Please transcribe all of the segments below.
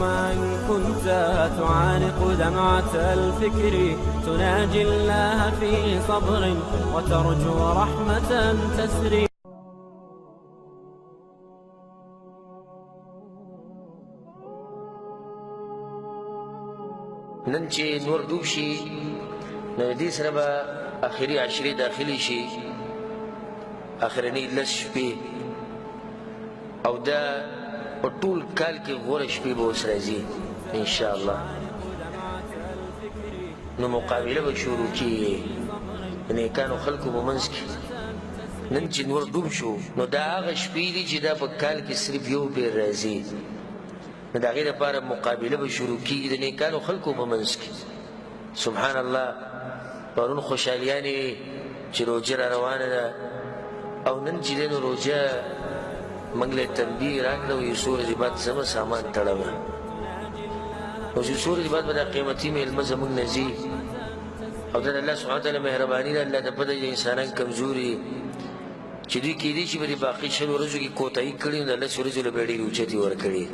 ما إن كنت تعانق دمعة الفكر تناجي الله في صبر وترجو رحمة تسري. نن چې نور ډوب شي نو دې سره به آخري عشرې داخلي شي، آخرنۍ لس شپې، او دا په ټول کال کې غوره شپې به اوس راځي انشاءالله. نو مقابله به شروع کېږي د نیکانو خلکو په منځ کې. نن چې نور ډوب شو نو دا هغه شپې دي چې دا په کال کې صرف یو پیر راځي، نو د هغې دپاره مقابله به شروع کېږي د نیکانو خلکو په منځ کې. سبحان الله، پرون خوشحالیانې وې چې روژه را روانه ده، او نن چې دی نو روژه موږ له تنبیه راکړه وایي څو ورځې بعد زما سامان تړمه، نو چې څو ورځې بعد به دا قیمتي مېلمه زموږ نه ځي، او دا د الله سبحانه وتعالی مهرباني ده. الله ته پته چې انسانان کمزوري چې دوی کېدای شي به د باقي 100 ورځو کې کوتاهي کړي نو د 10 ورځو له به یې ډېرې اوچتې ورکړي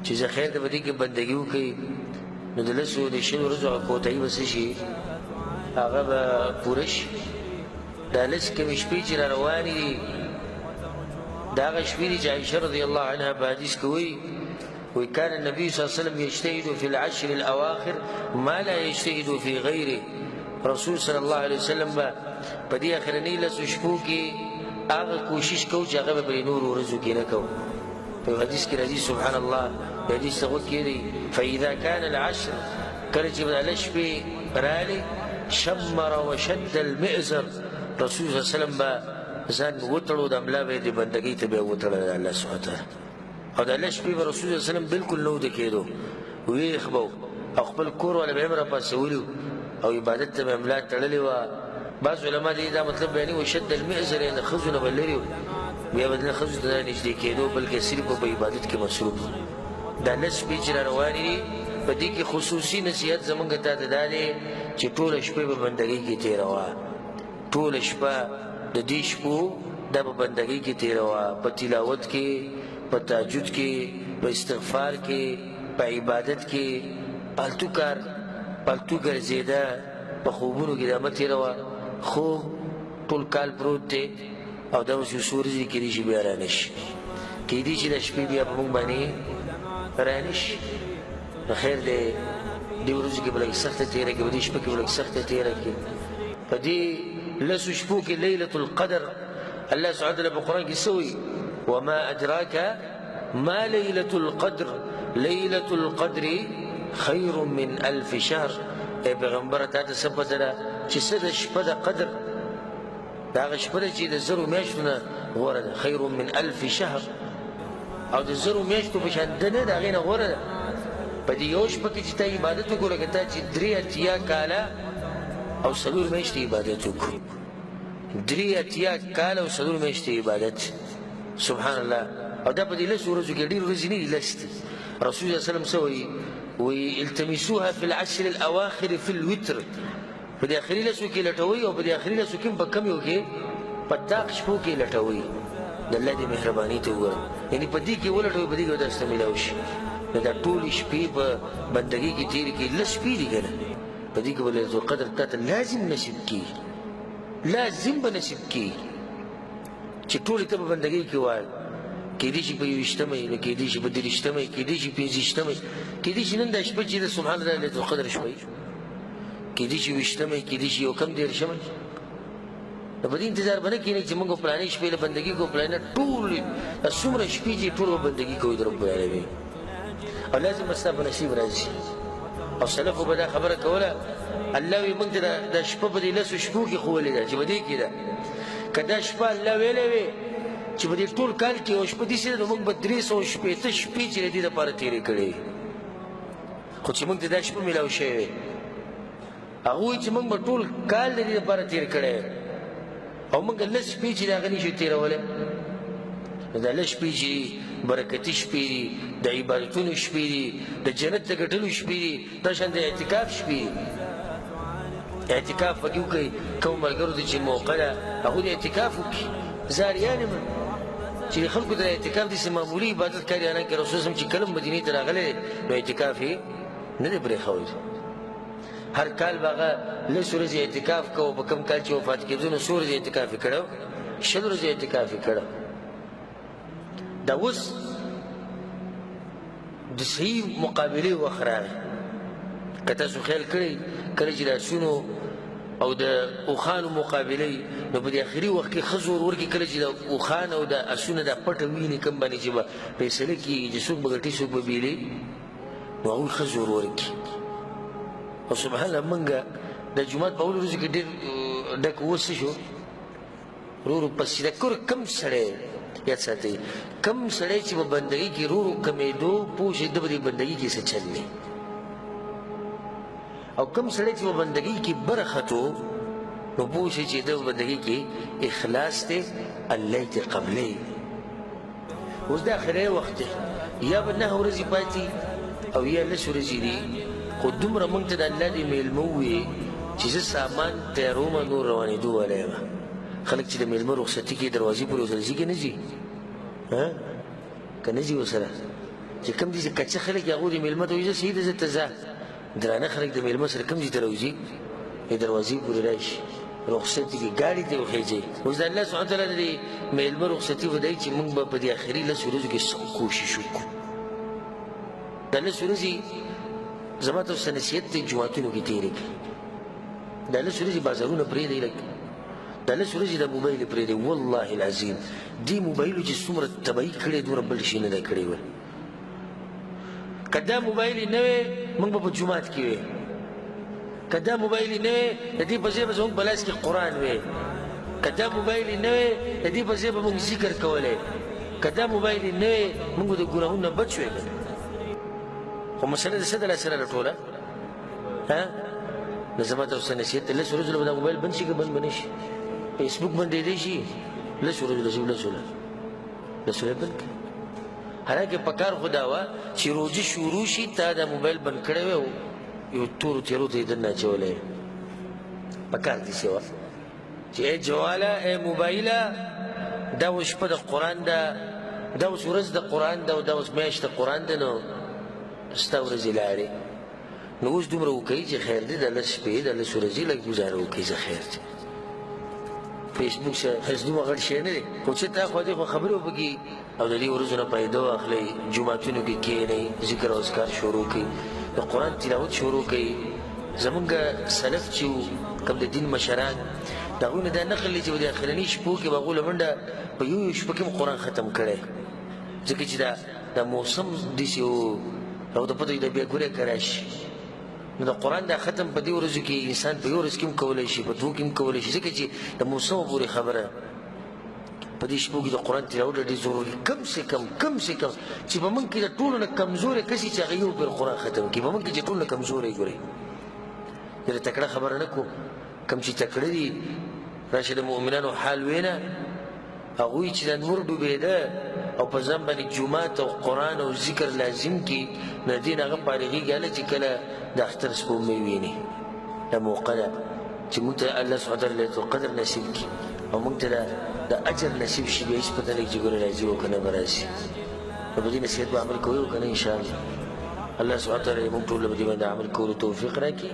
چې زه خیر ته به دې کې بندګي وکړي، نو د 100 ورځو هغه کوتاهي به څه شي، هغه به پوره شي. دا 10 کمې شپې چې را روانې دي دا هغه شپې دي چې عایشه رضی الله عنها په حدیث کې وایي كان النبي صلى الله عليه وسلم يجتهد في العشر الأواخر ما لا يجتهد في غيره. رسول صلی الله علیه وسلم په دې اخرنۍ 10 شپو کې هغه کوشش کوو چې هغه به په نورو ورځو کې نه کوو. په حدیث کې راځي سبحان الله، د حدیث څه وکړي دی فإذا كان العشر، کله چې به 10 شپې راغلې شمر وشد المئزر، رسول صلی الله علیه وسلم به ځان وتړو، د ملا به یې د بندګۍ ته به یې وتړل د الله سبحانه وتعالی، او د 10 شپې به رسول صلی الله علیه وسلم بالکل نه وده کېدو، ویښ به او خپل کور والا به یې هم راپاڅولي او عبادت ته به یې ملا تړلې وه. بعض علما دې دا مطلب بیانوي وشد المئزر، یعنې د ښځو نه به لرې بیا به د ښځو ته نږدې کېدو بلکې صرف په عبادت کې مصروف. دا 10 شپې چې را روانې دي په دې کې خصوصي نصیحت زموږ ته دا دی چې ټوله شپه به بندګۍ کې تېروه، ټوله شپه د دې شپو دا به بندګۍ کې تېروه، په تلاوت کې، په تهجد کې، په استغفار کې، په عبادت کې، پالتو کار پالتو ګرځېده په خوبونو کې دا مه تېروه. خوب ټول کال پروت دی او دا اوس یو څو ورځې کېدای شي بیا را نه شي، کېدای شي دا شپې بیا په موږ باندې را نه شي. نو خیر دی دې ورځو کې به لږ سخته تېره کړي، په دې شپه کې به لږ سخته تېره کړي. په دې 10 شپو کې لیلة القدر الله سبحانه وتعالی په قرآن کې څه وایي وما أدراك ما ليلة القدر ليلة القدر خير من 1000 شهر. اے پیغمبر تا ته څه پته ده چې څه د شپه د قدر، د هغه شپه ده چې د 1000 میاشتو نه غوره ده، خیر من 1000 شهر، او د 1000 میاشتو په شان ده نه، د هغې نه غوره ده. په دې یو شپه کې چې تا عبادت وکړو لکه تا چې 83 کاله او 4 میاشتې عبادت وکړو، 83 کاله او 4 میاشتې عبادت، سبحان الله. او دا په دې 10 ورځو کې ډېرې ورځې نه دي، 10 دي. رسول الله صلی الله علیه وسلم څه وایي التمسوها في العشر الأواخر في الوتر، په دې آخري 10 کې لټوئ، او په دې آخري 10 کې په کمیو کې په داغ شپو کې لټوئ. د الله دې مهرباني ته وګوره، یعنې په دې کې ولټوئ، په دې کې به تاسو ته میلاو شي. نو دا ټولې شپې په بندګۍ کې تېرې کړي، 10 شپې دي که نه، په دې کې به ليلة القدر تا ته لازم نصیب کېږي، لازم به نصیب کېږي چې ټولې ته به بندګۍ کې وایي. کېدای شي په 21مه نو کېدای شي په 30مه کېدای شي 25مه کېدای شي نن دا شپه چې د سبحان الله ليلة القدر شپه کېدای شي 20مه کېدای شي 21مه. نو په دې انتظار به نه کښېنئ چې موږ فلانۍ شپې له بندګي کوو، فلانه ټولې څومره شپې چې ټول به بندګي کوو د رب العالمین، او لازم به ستا په نصیب راځي. او سلفو به دا خبره کوله، الله وایي موږ ته دا شپه په دې 10 شپو کې ښوولې ده چې په دې کې ده، که دا شپه الله ویلې وې چې په دې ټول کال کې یو شپه داسې ده نو موږ به 360 شپې چې د دې دپاره تېرې کړې، خو چې موږ ته دا شپه میلاو شوې وې، هغه وایي چې موږ به ټول کال د دې دپاره تېر کړی او موږ 10 شپې چې د هغه نشو تېرولی. نو دا 10 شپې چې برکتي شپې دي، د عبادتونو شپې دي، د جنت د ګټلو شپې دي، دا شان د اعتکاف شپې دي. اعتکاف پکې وکړئ، کوم ملګرو ته چې موقع ده هغوی د اعتکاف وکړي، زاریان یې چې خلکو ته اعتکاف داسې معمولي عبادت کاري حالانکې رسول صلی چې کله مدینې ته راغلی نو اعتکاف یې نه دی پرېښوی هر کال به هغه لس ورځې اعتکاف کوو په کوم کال چې وفات کېدو نو څو ورځې اعتکاف یې کړی شل ورځې اعتکاف یې کړی دا اوس د صحیح مقابلې وخت راغی که تاسو خیال کړئ کله چې د اسونو او د اوښانو مقابلې نو په دې اخري وخت کې ښه زور ورکړي کله چې د اوښان او د اسونه دا پټه ویني کوم باندې چې به فیصله کېږي چې څوک به ګټي څوک به بیلي نو هغوی ښه زور ورکړي او سبحان الله موږ د جومات په اولو ورځو کې ډېر ډک اوس څه شو ورو ورو پس د کور کم سړی یاد ساتئ کم سړی چې په بندګۍ کې ورو ورو کمېدو پوه شئ د به دې بندګۍ کې څه چل دی او کم سړی چې په بندګۍ کې برخطو نو پوه شئ چې د بندګۍ کې اخلاص دی الله یې ترې قبلوي اوس د اخري وخت دی یا به 9 ورځې پاتې او یا 10 ورځې دي خو دومره موږ ته د الله دې میلمه ووایي چې زه سامان تیارومه نور روانېدو والی یم خلک چې د میلمه رخصتي کې دروازې پورې ورسره ځي که نه ځي که نه ځي ورسره چې کوم دي چې کچه خلک هغو د میلمه ته وایي زه صحیح ده زه ته ځه درانه خلک د میلمه سره کوم ځای ته راوځي دروازې پورې راشي رخصتي کې ګاډي ته وخېږي اوس د الله سبحانه تعالی د میلمه رخصتي به دی چې موږ به په دې اخري 10 ورځو کې سم کوشش وکړو دا 10 ورځې زما تاسو ته نصیحت دی جوماتونو کې تېرې کړئ دا 10 ورځې بازارونه پرېږدئ لږ دا 10 ورځې د موبایل پرېږدئ والله العظیم دې موبایلو چې څومره تباهي کړې دومره بل شي نه دی کړی وی که دا موبایل یې نه وی موږ به په جومات کې وی که دا موبایل یې نه وی د دې په ځای به زموږ په لاس کې قرآن وی که دا موبایل یې نه وی د دې په ځای به موږ ذکر کولی که دا موبایل یې نه وی موږ به د ګناهونو نه بچ وی خو مسله د څه د لاسه راله ټوله نو زما ته اوس نصیحت دی 10 ورځو له به دا موبایل بند شي که بند به نه شي فیسبوک بندېدی شي 10 ورځو له 10 ورځې بند کړي حالانکه پکار خو دا وه چې روژه شروع شي تا دا موبایل بند کړی وی او یو تورو تیرو ته یې دننه اچولی پکار داسې وه چې ای جواله ای موبایله دا اوس شپه د قرآن ده دا اوس ورځ د قرآن ده او دا اوس میاشت د قرآن ده نو ستا ورځې لاړې نو اوس دومره وکوي چې خیر دی د 10 شپې د 10 ورځې لږ ګزاره وکوي زه خیر دی فیسبوک دومره غټ شی نه دی خو چې تا خوا دې خو خبرې وپکي او د دې ورځو نه فایده واخلئ جوماتونو کې کښېنئ ذکر او اذکار شروع کړئ د قرآن تلاوت شروع کړئ زمونږ سلف چې وو کوم د دین مشران د هغوی نه دا نقل دی چې په د اخرني شپو کې به هغو له منډه په یو شپه کې هم قرآن ختم کړی ځکه چې دا موسم داسې و او د پته د بیا ګورې که راشي نو د قرآن دا ختم په دې ورځو کې انسان په یو ورځ کې هم کولی شي په 2 کې هم کولی شي ځکه چې د موسم پورې خبره په دې شپو کې د قرآن تلاوت ډېر ضروري کم سے کم چې په موږ کې د ټولو نه کمزوری کس چې هغه یو پیر قرآن ختم کړي په موږ کې چې ټولو نه کمزوری ګورئ ډېره تکړه خبره نه کوو کم چې تکړه دي راشه د مؤمنانو حال وینه هغوی چې د نور ډوبېده او په ځان باندې جومات او قرآن او ذکر لازم کړي نو د دې نه هغه فارغېږي هله چې کله د اختر سپوږمۍ ویني دا موقع ده چې موږ ته الله سبحانه تعالی ليلة القدر نصیب کړي او موږ ته د اجر نصیب شي بیا هېڅ پته نه لګي چې ګوره راځي او که نه به راشي نو په دې نصیحت به عمل کوئ او که نه انشاءالله الله سبحانه تعالی موږ ټول له په دې باندې عمل کولو توفیق راکړي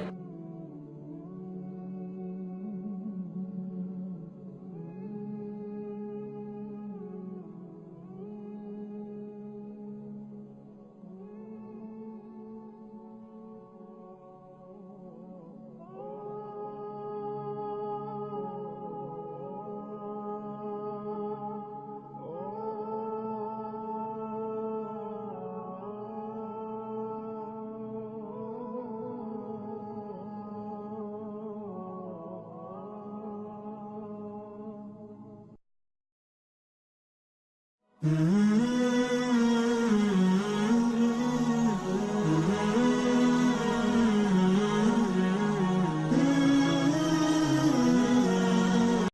Mm-hmm.